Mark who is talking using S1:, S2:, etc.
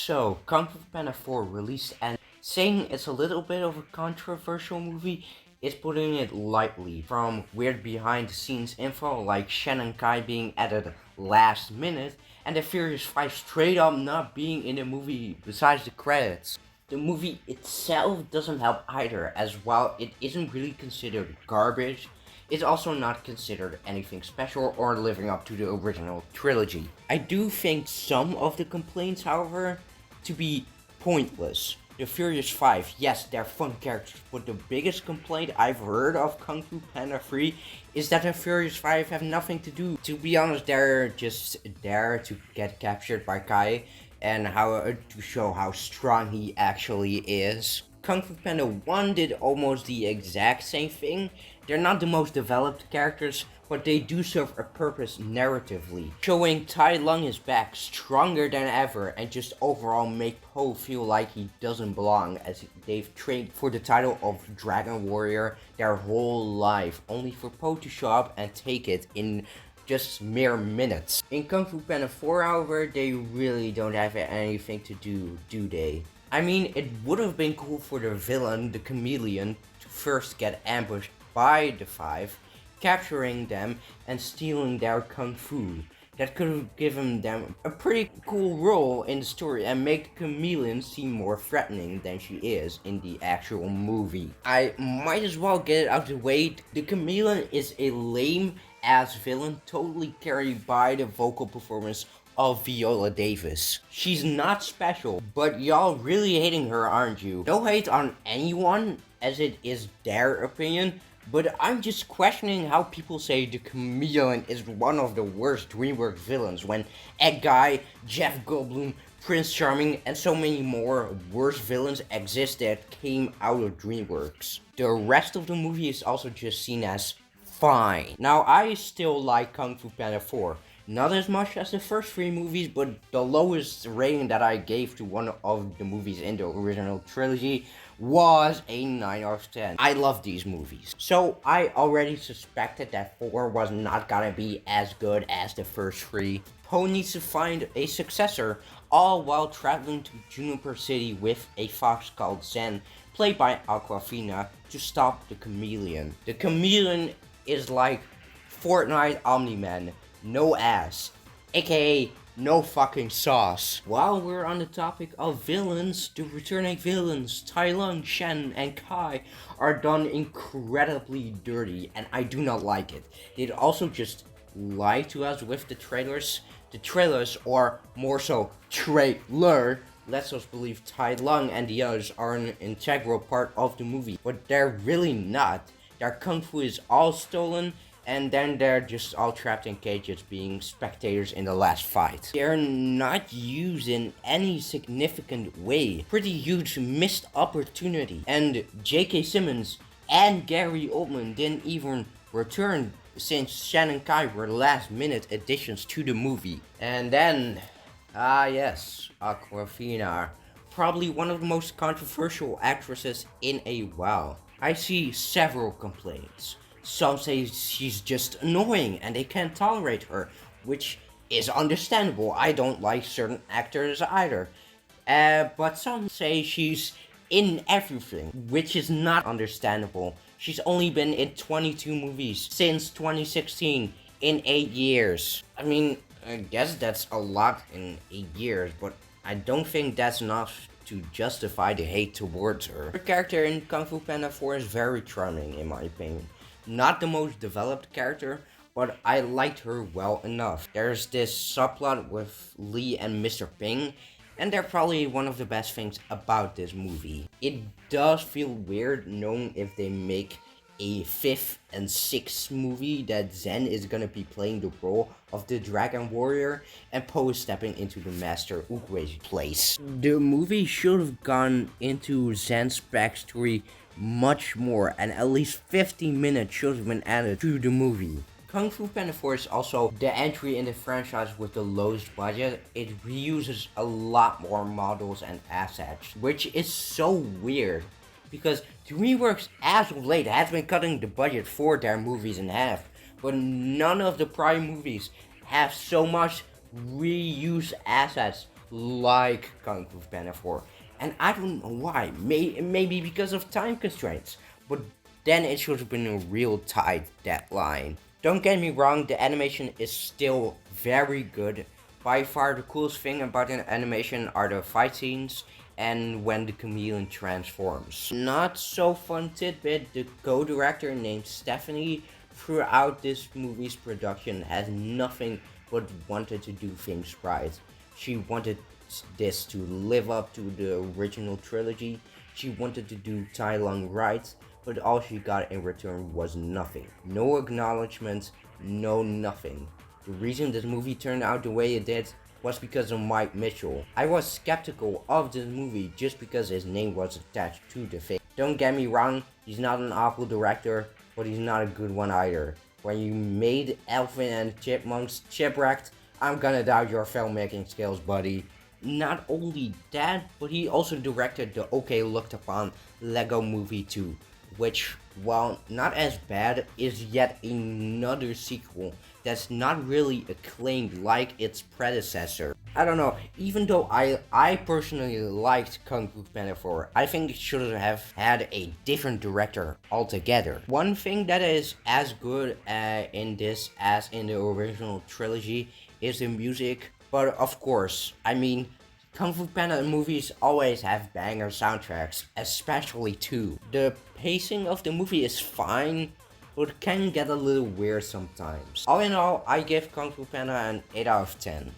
S1: So, Kung Fu Panda 4 released, and saying it's a little bit of a controversial movie is putting it lightly. From weird behind the scenes info like Shannon Kai being added last minute, and the Furious 5 straight up not being in the movie besides the credits. The movie itself doesn't help either, as while it isn't really considered garbage, it's also not considered anything special or living up to the original trilogy. I do think some of the complaints, however, to be pointless. The Furious 5, yes, they're fun characters, but the biggest complaint I've heard of Kung Fu Panda 3 is that the Furious 5 have nothing to do. To be honest, they're just there to get captured by Kai and to show how strong he actually is. Kung Fu Panda 1 did almost the exact same thing. They're not the most developed characters, but they do serve a purpose narratively, showing Tai Lung is back stronger than ever and just overall make Po feel like he doesn't belong, as they've trained for the title of Dragon Warrior their whole life, only for Po to show up and take it in just mere minutes. In Kung Fu Panda 4, however, they really don't have anything to do they? I mean, it would have been cool for the villain, the Chameleon, to first get ambushed by the Five, capturing them and stealing their kung fu. That could have given them a pretty cool role in the story and make the Chameleon seem more threatening than she is in the actual movie. I might as well get it out of the way. The Chameleon is a lame ass villain, totally carried by the vocal performance of Viola Davis. She's not special, but y'all really hating her, aren't you? No hate on anyone, as it is their opinion, but I'm just questioning how people say the Chameleon is one of the worst DreamWorks villains when Egg Guy, Jeff Goldblum, Prince Charming, and so many more worse villains exist that came out of DreamWorks. The rest of the movie is also just seen as fine. Now, I still like Kung Fu Panda 4. Not as much as the first three movies, but the lowest rating that I gave to one of the movies in the original trilogy was a 9 out of 10. I love these movies. So I already suspected that 4 was not gonna be as good as the first three. Po needs to find a successor, all while traveling to Juniper City with a fox called Zen, played by Aquafina, to stop the Chameleon. The Chameleon is like Fortnite Omni-Man. No ass, aka no fucking sauce. While we're on the topic of villains, the returning villains, Tai Lung, Shen, and Kai, are done incredibly dirty, and I do not like it. They'd also just lie to us with the trailers. The trailers, or more so, trailer, lets us believe Tai Lung and the others are an integral part of the movie, but they're really not. Their kung fu is all stolen, and then they're just all trapped in cages being spectators in the last fight. They're not used in any significant way. Pretty huge missed opportunity. And J.K. Simmons and Gary Oldman didn't even return since Shannon Kai were last minute additions to the movie. And then, yes, Aquafina. Probably one of the most controversial actresses in a while. I see several complaints. Some say she's just annoying and they can't tolerate her, which is understandable. I don't like certain actors either. But some say she's in everything, which is not understandable. She's only been in 22 movies since 2016, in 8 years. I mean, I guess that's a lot in 8 years, but I don't think that's enough to justify the hate towards her. Her character in Kung Fu Panda 4 is very charming, in my opinion. Not the most developed character, but I liked her well enough. There's this subplot with Lee and Mr. Ping, and they're probably one of the best things about this movie. It does feel weird knowing if they make a 5th and 6th movie that Zen is gonna be playing the role of the Dragon Warrior and Po is stepping into the Master Oogway's place. The movie should have gone into Zen's backstory much more, and at least 50 minutes should have been added to the movie. Kung Fu Panda 4 is also the entry in the franchise with the lowest budget. It reuses a lot more models and assets, which is so weird because DreamWorks as of late has been cutting the budget for their movies in half, but none of the prior movies have so much reused assets like Kung Fu Panda 4. And I don't know why. Maybe because of time constraints. But then it should have been a real tight deadline. Don't get me wrong, the animation is still very good. By far the coolest thing about an animation are the fight scenes and when the chameleon transforms. Not so fun tidbit, the co-director named Stephanie throughout this movie's production has nothing but wanted to do things right. She wanted this to live up to the original trilogy. She wanted to do Tai Lung right, but all she got in return was nothing. No acknowledgement, no nothing. The reason this movie turned out the way it did was because of Mike Mitchell. I was skeptical of this movie just because his name was attached to the thing. Don't get me wrong, he's not an awful director, but he's not a good one either. When you made Alvin and Chipmunks Chipwrecked, I'm gonna doubt your filmmaking skills, buddy. Not only that, but he also directed the okay looked upon Lego Movie 2, which, while not as bad, is yet another sequel that's not really acclaimed like its predecessor. I don't know, even though I personally liked Kung Fu Panda 4, I think it should have had a different director altogether. One thing that is as good in this as in the original trilogy is the music, but of course, I mean, Kung Fu Panda movies always have banger soundtracks, especially 2. The pacing of the movie is fine, but can get a little weird sometimes. All in all, I give Kung Fu Panda an 8 out of 10.